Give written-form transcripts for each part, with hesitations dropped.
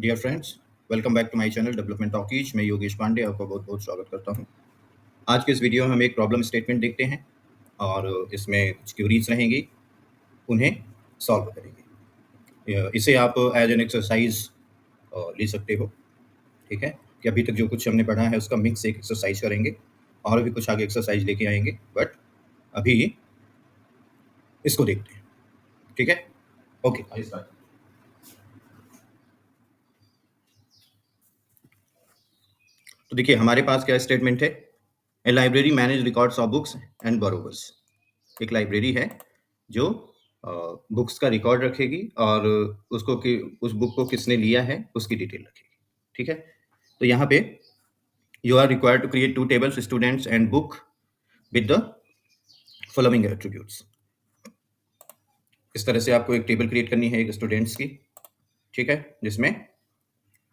Dear friends, welcome back to my channel development talkies. मैं योगेश पांडे आपका बहुत बहुत स्वागत करता हूं। आज के इस वीडियो में हम एक प्रॉब्लम स्टेटमेंट देखते हैं और इसमें कुछ क्वेरीज रहेंगी, उन्हें सॉल्व करेंगे। इसे आप एज एन एक्सरसाइज ले सकते हो। ठीक है कि अभी तक जो कुछ हमने पढ़ा है उसका मिक्स एक एक्सरसाइज करेंगे और भी कुछ आगे एक्सरसाइज लेके आएंगे, बट अभी इसको देखते हैं। ठीक है, ओके आई स्टार्ट। तो देखिए हमारे पास क्या स्टेटमेंट है। A library manage records of books and borrowers. एक लाइब्रेरी है जो बुक्स का रिकॉर्ड रखेगी और उसको कि उस बुक को किसने लिया है उसकी डिटेल रखेगी। ठीक है, तो यहाँ पे you are required to create two tables students and book with the following attributes. इस तरह से आपको एक टेबल क्रिएट करनी है एक स्टूडेंट्स की। ठीक है, जिसमें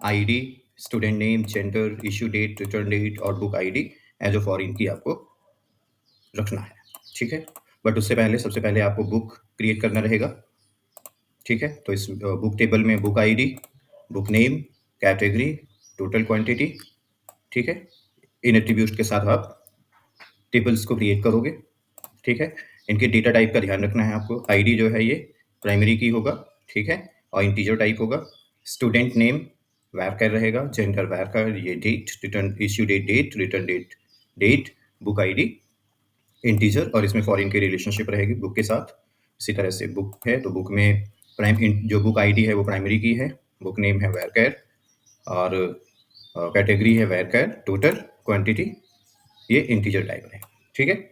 ID, student name, gender, issue date, return date और book ID as a foreign की आपको रखना है। ठीक है, बट उससे पहले सबसे पहले आपको बुक क्रिएट करना रहेगा। ठीक है, तो इस बुक टेबल में book ID, book name, category, total quantity. ठीक है, इन एट्रीब्यूट्स के साथ आप टेबल्स को क्रिएट करोगे। ठीक है, इनके डेटा टाइप का ध्यान रखना है आपको। आईडी जो है ये प्राइमरी की होगा। ठीक है, और इंटीजर टाइप होगा। स्टूडेंट नेम varchar रहेगा, जेंडर varchar, ये date, return issue date date, return date date, book ID integer, और इसमें फॉरेन की रिलेशनशिप रहेगी बुक के साथ। इसी तरह से बुक है तो बुक में जो बुक आईडी है वो प्राइमरी की है, बुक नेम है varchar और कैटेगरी है varchar, टोटल क्वांटिटी ये इंटीजर टाइप है। ठीक है,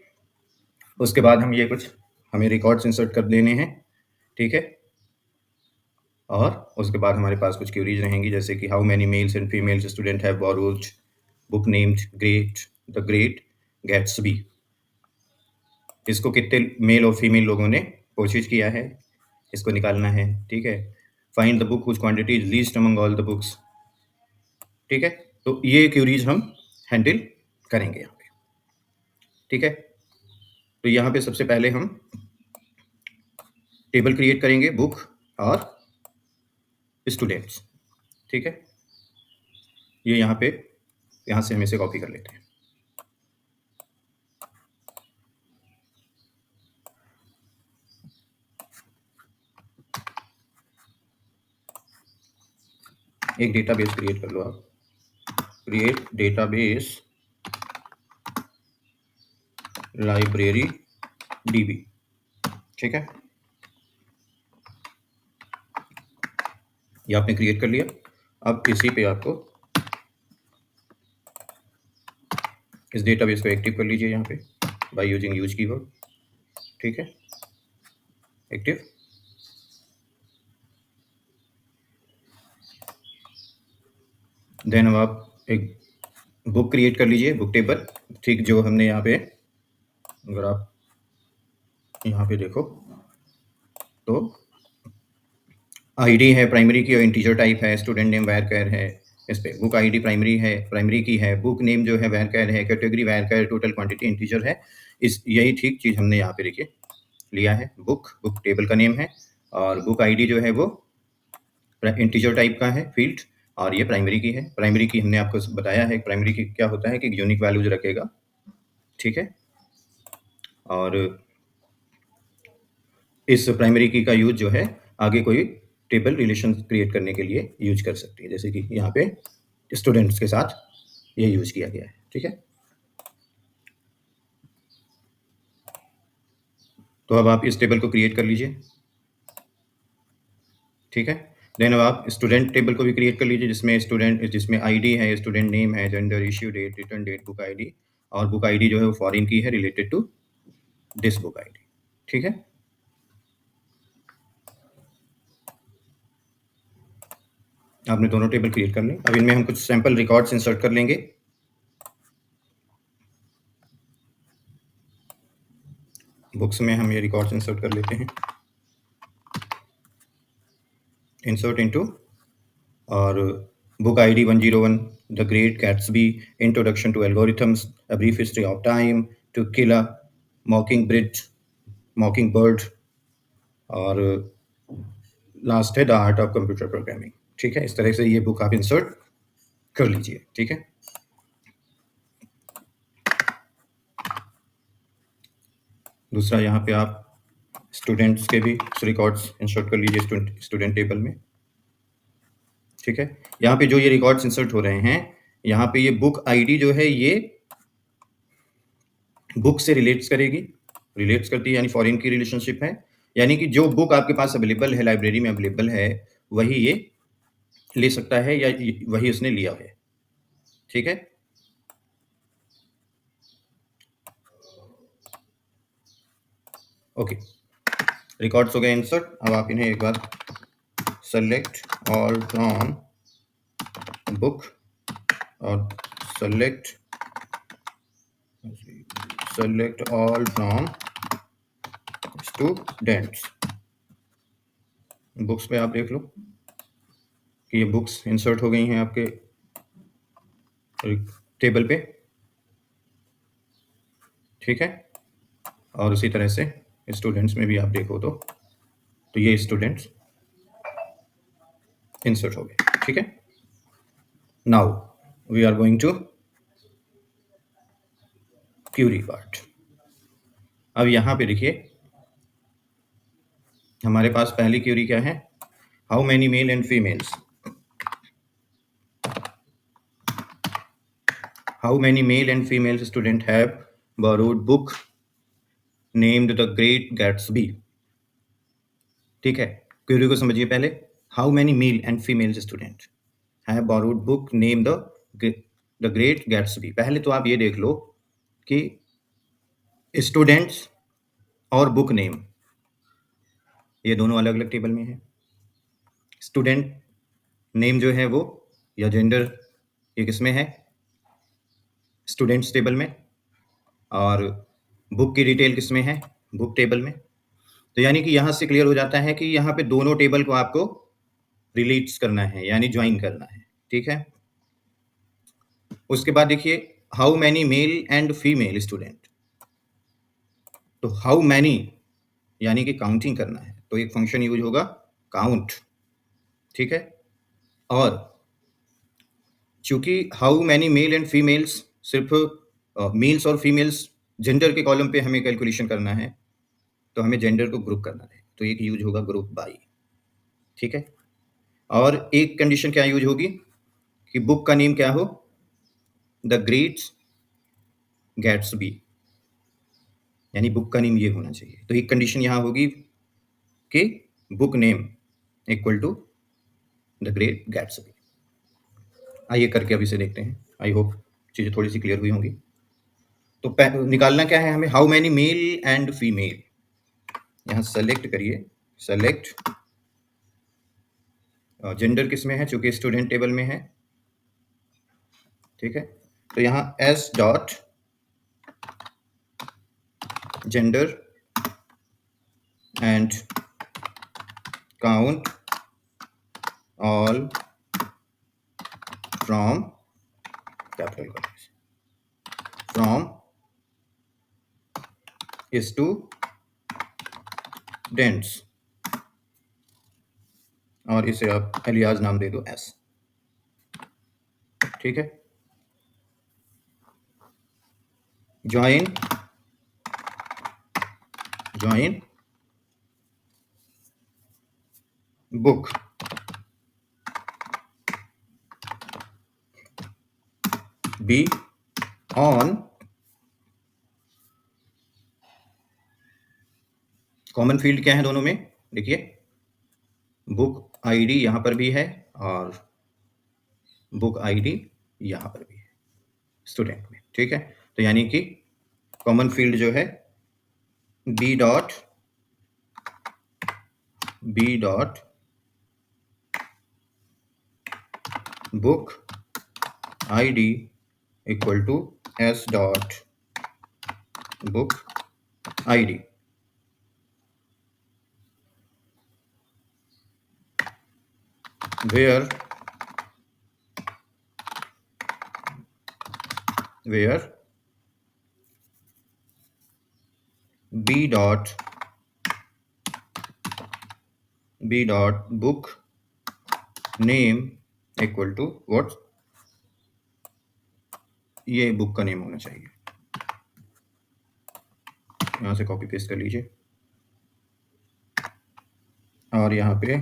उसके बाद हम ये कुछ हमें रिकॉर्ड्स इंसर्ट कर देने हैं। ठीक है, और उसके बाद हमारे पास कुछ क्वेरीज रहेंगी जैसे कि how many mails and females student have borrowed book named great the great Gatsby. इसको कितने मेल और फीमेल लोगों ने परचेज किया है इसको निकालना है। ठीक है, find the book which quantity is least among all the books. ठीक है, तो ये क्वेरीज हम हैंडल करेंगे यहाँ पे। ठीक है, तो यहाँ पे सबसे पहले हम टेबल क्रिएट करेंगे बुक और स्टूडेंट्स। ठीक है, ये यहाँ से हम इसे कॉपी कर लेते हैं। एक डेटाबेस क्रिएट कर लो आप, क्रिएट डेटाबेस लाइब्रेरी डीबी। ठीक है, ये आपने क्रिएट कर लिया। अब इसी पे आपको इस डेटाबेस को एक्टिव कर लीजिए यहाँ पे बाय यूजिंग यूज कीवर्ड। ठीक है, एक्टिव। देन अब आप एक बुक क्रिएट कर लीजिए, बुक टेबल। ठीक, जो हमने यहाँ पे, अगर आप यहाँ पे देखो तो आईडी है प्राइमरी की और इंटीजर टाइप है, स्टूडेंट नेम varchar है। इस पे बुक आईडी प्राइमरी की है, बुक नेम जो है varchar है, category varchar, total quantity integer है। इस यही ठीक चीज़ हमने यहाँ पे देखिए लिया है। बुक टेबल का नेम है और बुक आईडी जो है वो इंटीजर टाइप का है फील्ड, और ये प्राइमरी की है। प्राइमरी की हमने आपको बताया है प्राइमरी की क्या होता है कि यूनिक वैल्यूज रखेगा। ठीक है, और इस प्राइमरी की का यूज जो है आगे कोई टेबल रिलेशन क्रिएट करने के लिए यूज कर सकती है, जैसे कि यहाँ पे स्टूडेंट्स के साथ ये यूज किया गया है। ठीक है, तो अब आप इस टेबल को क्रिएट कर लीजिए। ठीक है, देन अब आप स्टूडेंट टेबल को भी क्रिएट कर लीजिए जिसमें आईडी है, स्टूडेंट नेम है, gender, issue date, return date, book ID, और बुक आईडी जो है वो फॉरेन की है related to this book ID. ठीक है, आपने दोनों टेबल क्रिएट कर ली। अब इनमें हम कुछ सैंपल रिकॉर्ड्स इंसर्ट कर लेंगे। बुक्स में हम ये रिकॉर्ड्स इंसर्ट कर लेते हैं, इंसर्ट इनटू, और book ID 101 the great Gatsby, introduction to algorithms, a brief history of time, to kill a mockingbird, और लास्ट है the art of computer programming. ठीक है, इस तरह से ये बुक आप इंसर्ट कर लीजिए। ठीक है, दूसरा यहाँ पे आप स्टूडेंट्स के भी रिकॉर्ड्स इंसर्ट कर लीजिए स्टूडेंट टेबल में। ठीक है, यहाँ पे जो ये रिकॉर्ड्स इंसर्ट हो रहे हैं, यहाँ पे ये बुक आईडी जो है ये बुक से रिलेट्स करती है, यानी फॉरेन की रिलेशनशिप है, यानी कि जो बुक आपके पास अवेलेबल है, लाइब्रेरी में अवेलेबल है, वही ये ले सकता है या वही उसने लिया है। ठीक है, ओके, रिकॉर्ड्स हो गए इंसर्ट। अब आप इन्हें एक बार सेलेक्ट ऑल फ्रॉम बुक और select all from students. Books पे आप देख लो कि ये बुक्स इंसर्ट हो गई हैं आपके टेबल पे। ठीक है, और उसी तरह से स्टूडेंट्स में भी आप देखो तो ये स्टूडेंट्स इंसर्ट हो गए। ठीक है, now we are going to query part. अब यहाँ पे देखिए हमारे पास पहली क्यूरी क्या है, how many male and females, how many male and female student have borrowed book named the great Gatsby. ठीक है, क्यूरी को समझिए पहले, how many male and female student have borrowed book name the great Gatsby. पहले तो आप ये देख लो कि स्टूडेंट्स और बुक नेम ये दोनों अलग अलग टेबल में है। स्टूडेंट नेम जो है वो या जेंडर ये किसमें है, स्टूडेंट्स टेबल में, और बुक की डिटेल किसमें है, बुक टेबल में। तो यानी कि यहाँ से क्लियर हो जाता है कि यहाँ पे दोनों टेबल को आपको रिलेट्स करना है, यानी ज्वाइन करना है। ठीक है, उसके बाद देखिए how many male and female student, तो हाउ मैनी यानी कि काउंटिंग करना है, तो एक फंक्शन यूज होगा काउंट। ठीक है, और चूंकि how many male and females सिर्फ मेल्स और फीमेल्स जेंडर के कॉलम पे हमें कैलकुलेशन करना है, तो हमें जेंडर को ग्रुप करना है, तो एक यूज होगा ग्रुप बाई। ठीक है, और एक कंडीशन क्या यूज होगी कि बुक का नेम क्या हो, द ग्रेट गैट्सबी, यानी बुक का नेम ये होना चाहिए। तो एक कंडीशन यहाँ होगी कि book name equal to the great Gatsby. आइए करके अब इसे देखते हैं, आई होप चीज़ें थोड़ी सी क्लियर हुई होंगी। तो निकालना क्या है हमें, how many male and female, यहाँ सेलेक्ट करिए, सेलेक्ट जेंडर किस में है, चूंकि स्टूडेंट टेबल में है। ठीक है, तो यहाँ S dot gender and count all from capital college from students, और इसे आप एलियाज नाम दे दो एस। ठीक है, join book be on common field क्या है दोनों में, देखिए बुक आईडी यहाँ पर भी है और बुक आईडी यहाँ पर भी है स्टूडेंट में। ठीक है, तो यानी कि कॉमन फील्ड जो है B dot book ID equal to S dot book ID. where b dot book name equal to what, ये बुक का नेम होना चाहिए। यहाँ से कॉपी पेस्ट कर लीजिए और यहाँ पे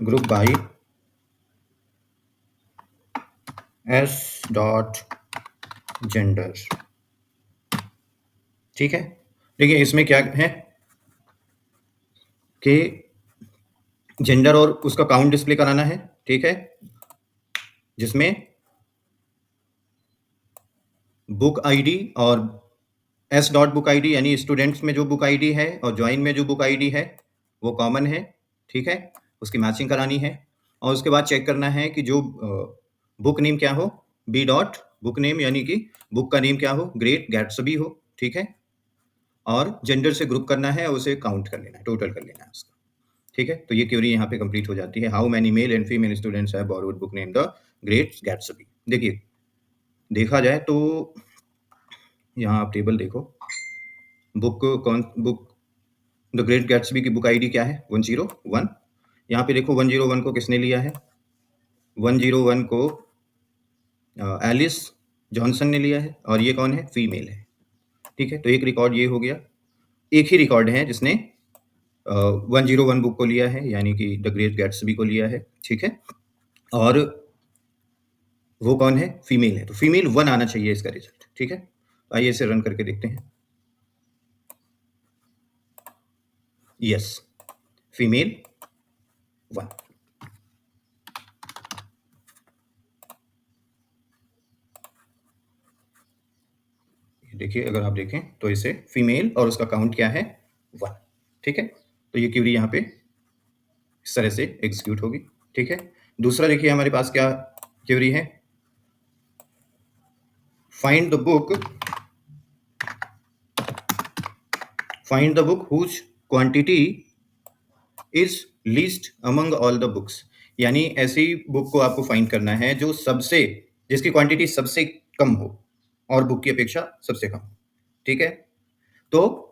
group by S dot gender. ठीक है, देखिए इसमें क्या है कि जेंडर और उसका काउंट डिस्प्ले कराना है। ठीक है, जिसमें बुक आईडी और एस डॉट बुक आईडी यानी स्टूडेंट्स में जो बुक आईडी है और ज्वाइन में जो बुक आईडी है वो कॉमन है। ठीक है, उसकी मैचिंग करानी है और उसके बाद चेक करना है कि जो बुक नेम क्या हो, बी डॉट बुक नेम यानी कि बुक का नेम क्या हो, ग्रेट गैट्सबी हो। ठीक है, और जेंडर से ग्रुप करना है और उसे काउंट कर लेना है, टोटल कर लेना है उसका। ठीक है, तो ये क्वेरी यहाँ पे कंप्लीट हो जाती है। How many male and female students have borrowed book name the great Gatsby. देखिए देखा जाए तो यहाँ आप टेबल देखो, बुक द ग्रेट गैट्सबी की बुक आईडी क्या है, 101। यहाँ पे देखो 101 को किसने लिया है, 101 को एलिस जॉनसन ने लिया है और ये कौन है, फीमेल है। ठीक है, तो एक रिकॉर्ड ये हो गया। एक ही रिकॉर्ड है जिसने 101 बुक को लिया है यानी कि द ग्रेट गैट्सबी को लिया है। ठीक है, और वो कौन है, फीमेल है, तो फीमेल 1 आना चाहिए इसका रिजल्ट। ठीक है, आइए इसे रन करके देखते हैं। Yes, female 1। देखिए अगर आप देखें तो इसे फीमेल और उसका काउंट क्या है, 1। ठीक है, तो ये क्वेरी यहाँ पे इस तरह से एग्जीक्यूट होगी। ठीक है, दूसरा देखिए हमारे पास क्या क्वेरी है, find the book whose quantity is least among all the books. यानी ऐसी बुक को आपको फाइंड करना है जो सबसे, जिसकी क्वांटिटी सबसे कम हो और बुक की अपेक्षा सबसे कम हो। ठीक है, तो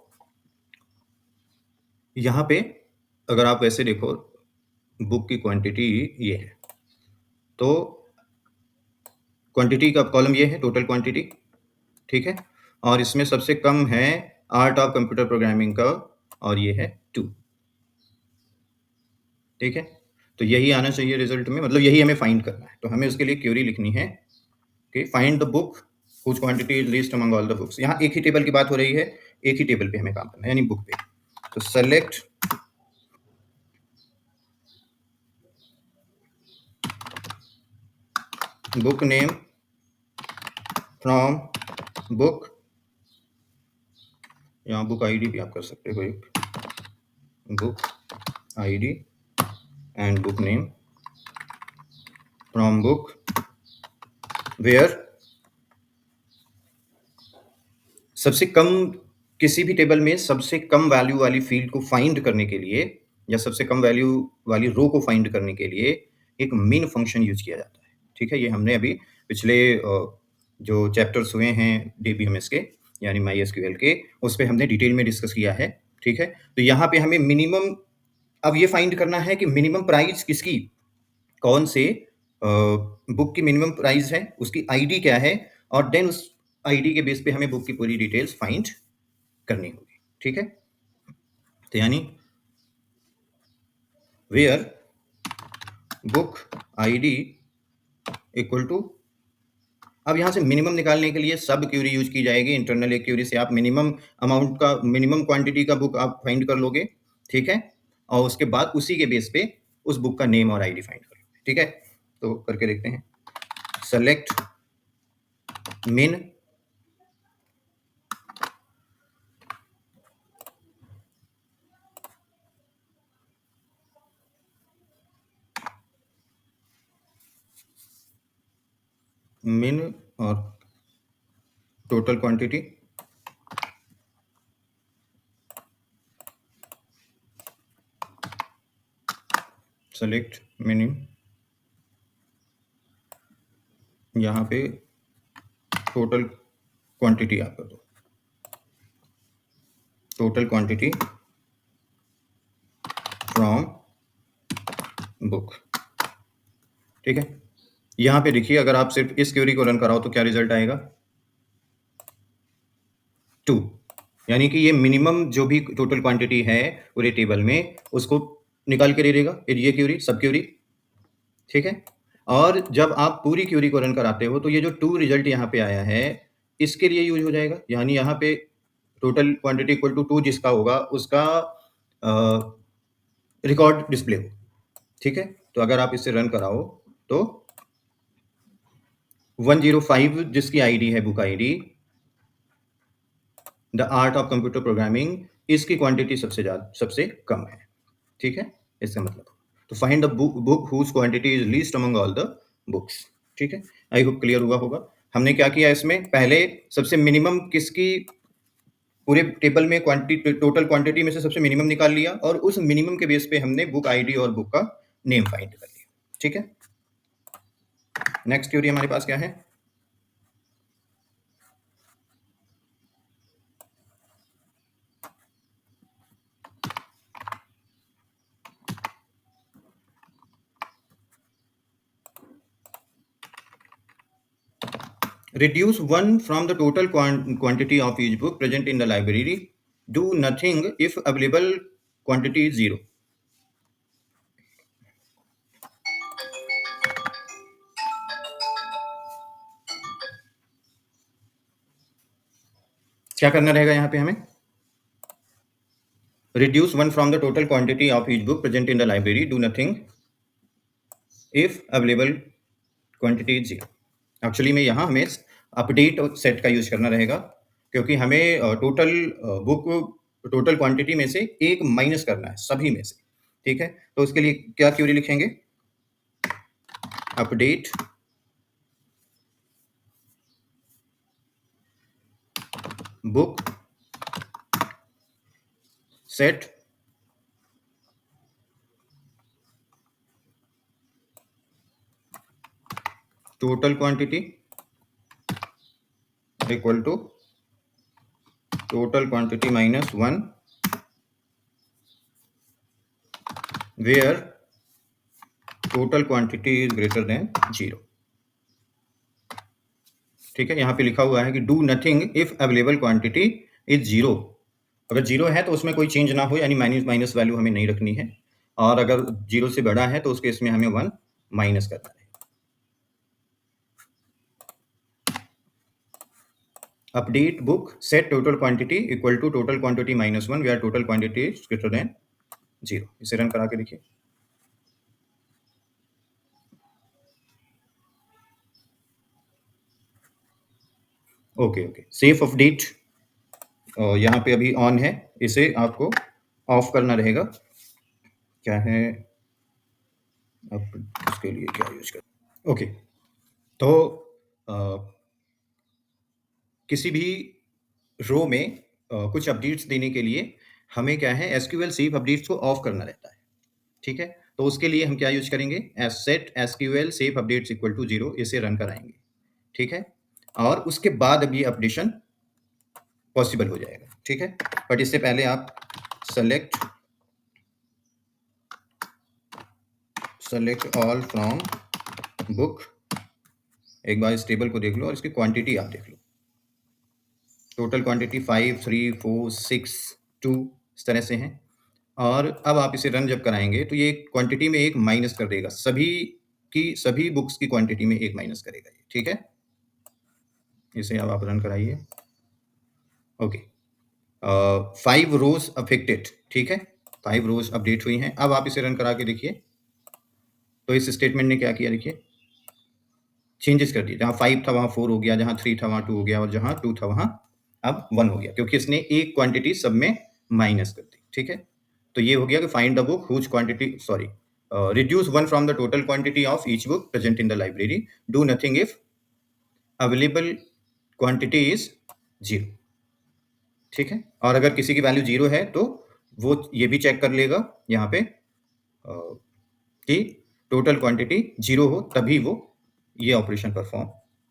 यहाँ पे अगर आप वैसे देखो बुक की क्वांटिटी ये है, तो क्वांटिटी का कॉलम ये है, टोटल क्वांटिटी। ठीक है, और इसमें सबसे कम है आर्ट ऑफ कंप्यूटर प्रोग्रामिंग का और ये है 2। ठीक है, तो यही आना चाहिए रिजल्ट में, मतलब यही हमें फाइंड करना है। तो हमें उसके लिए क्वेरी लिखनी है कि find the book whose quantity is least among all the books. यहाँ एक ही टेबल की बात हो रही है, एक ही टेबल पे हमें काम करना है यानी बुक पे। तो select book name from book, यहाँ बुक आईडी भी आप कर सकते हो, एक book ID and book name from book where सबसे कम, किसी भी टेबल में सबसे कम वैल्यू वाली फील्ड को फाइंड करने के लिए या सबसे कम वैल्यू वाली रो को फाइंड करने के लिए एक मिन फंक्शन यूज किया जाता है। ठीक है, ये हमने अभी पिछले जो चैप्टर्स हुए हैं डीबीएमएस के यानी माई एसक्यूएल के, उस पर हमने डिटेल में डिस्कस किया है। ठीक है, तो यहाँ पे हमें मिनिमम अब ये फाइंड करना है कि मिनिमम प्राइस किसकी, कौन से बुक की मिनिमम प्राइस है, उसकी आईडी क्या है, और देन उस आईडी के बेस पे हमें बुक की पूरी डिटेल्स फाइंड करनी होगी। ठीक है, तो यानी where book ID equal to, अब यहाँ से मिनिमम निकालने के लिए सब क्यूरी यूज की जाएगी। इंटरनल एक क्यूरी से आप मिनिमम अमाउंट का, मिनिमम क्वांटिटी का बुक आप फाइंड कर लोगे। ठीक है, और उसके बाद उसी के बेस पे उस बुक का नेम और आईडी फाइंड कर लोगे। ठीक है, तो करके देखते हैं। सेलेक्ट मिन और टोटल क्वांटिटी, सेलेक्ट मिनिमम, यहाँ पे टोटल क्वांटिटी आप कर दो, टोटल क्वांटिटी फ्रॉम बुक। ठीक है? यहाँ पे देखिए अगर आप सिर्फ इस क्वेरी को रन कराओ तो क्या रिजल्ट आएगा? 2, यानी कि ये मिनिमम जो भी टोटल क्वांटिटी है पूरे टेबल में उसको निकाल के दे देगा ये क्वेरी, सब क्वेरी, ठीक है? और जब आप पूरी क्वेरी को रन कराते हो तो ये जो 2 रिजल्ट यहाँ पे आया है, इसके लिए यूज़ हो जाएगा। यानी यहाँ पे टोटल क्वांटिटी इक्वल टू 2 जिसका होगा उसका रिकॉर्ड डिस्प्ले हो, ठीक है? तो अगर आप इसे रन कराओ तो 105 जिसकी आईडी है, book ID, the art of computer programming, इसकी क्वांटिटी सबसे कम है, ठीक है? इसका मतलब तो find the book whose quantity is least among all the books, ठीक है? आई होप क्लियर हुआ होगा। हमने क्या किया इसमें, पहले सबसे मिनिमम किसकी पूरे टेबल में क्वांटिटी, टोटल क्वांटिटी में से सबसे मिनिमम निकाल लिया और उस मिनिमम के बेस पे हमने बुक आईडी और बुक का नेम फाइंड कर लिया, ठीक है? नेक्स्ट क्वेरी हमारे पास क्या है? Reduce one from the total quantity of each book present in the library. Do nothing if available quantity is 0. क्या करना रहेगा यहाँ पे हमें? Reduce one from the total quantity of each book present in the library. Do nothing if available quantity is 0. Actually में यहाँ हमें update set का यूज करना रहेगा क्योंकि हमें टोटल क्वांटिटी में से एक माइनस करना है सभी में से, ठीक है? तो उसके लिए क्या क्वेरी लिखेंगे? Update book set total quantity equal to total quantity minus 1 where total quantity is greater than 0, ठीक है? यहाँ पे लिखा हुआ है कि do nothing if available quantity is 0. अगर 0 है तो उसमें कोई चेंज ना हो, यानी माइनस वैल्यू हमें नहीं रखनी है, और अगर 0 से बड़ा है तो उस केस में हमें 1 माइनस करना है। Update book set total quantity equal to total quantity minus 1 where total quantity is greater than 0। इसे रन करा के देखिए। ओके, सेफ अपडेट यहाँ पे अभी ऑन है, इसे आपको ऑफ करना रहेगा। क्या है अब इसके लिए क्या यूज कर? ओके, तो किसी भी रो में कुछ अपडेट्स देने के लिए हमें क्या है, एसक्यूएल सेफ अपडेट्स को ऑफ करना रहता है, ठीक है? तो उसके लिए हम क्या यूज करेंगे, S set SQL safe updates equal to 0, इसे रन कराएंगे, ठीक है? और उसके बाद अब ये अपडेशन पॉसिबल हो जाएगा, ठीक है? बट इससे पहले आप सेलेक्ट ऑल फ्रॉम बुक, एक बार इस टेबल को देख लो और इसकी क्वांटिटी आप देख लो। टोटल क्वांटिटी 5, 3, 4, 6, 2 इस तरह से हैं। और अब आप इसे रन जब कराएंगे तो ये क्वांटिटी में एक माइनस कर देगा, सभी बुक्स की क्वांटिटी में एक माइनस करेगा ये, ठीक है? इसे अब आप रन कराइए। ओके, 5 रोज अफेक्टेड, ठीक है? 5 रोज अपडेट हुई हैं। अब आप इसे रन करा के देखिए तो इस स्टेटमेंट ने क्या किया, देखिए चेंजेस कर दिए। जहाँ 5 था वहाँ 4 हो गया, जहाँ 3 था वहाँ 2 हो गया, और जहाँ 2 था वहाँ अब 1 हो गया, क्योंकि इसने एक क्वांटिटी सब में माइनस कर दी, ठीक है? तो ये हो गया कि find the book whose quantity reduce one from the total quantity of each book present in the library, do nothing if available quantity is 0, ठीक है? और अगर किसी की वैल्यू 0 है तो वो ये भी चेक कर लेगा यहाँ पे कि टोटल क्वांटिटी 0 हो, तभी वो ये ऑपरेशन परफॉर्म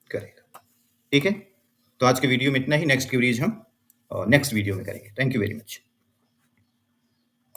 करेगा, ठीक है? तो आज के वीडियो में इतना ही। नेक्स्ट क्वेरीज हम नेक्स्ट वीडियो में करेंगे। Thank you very much.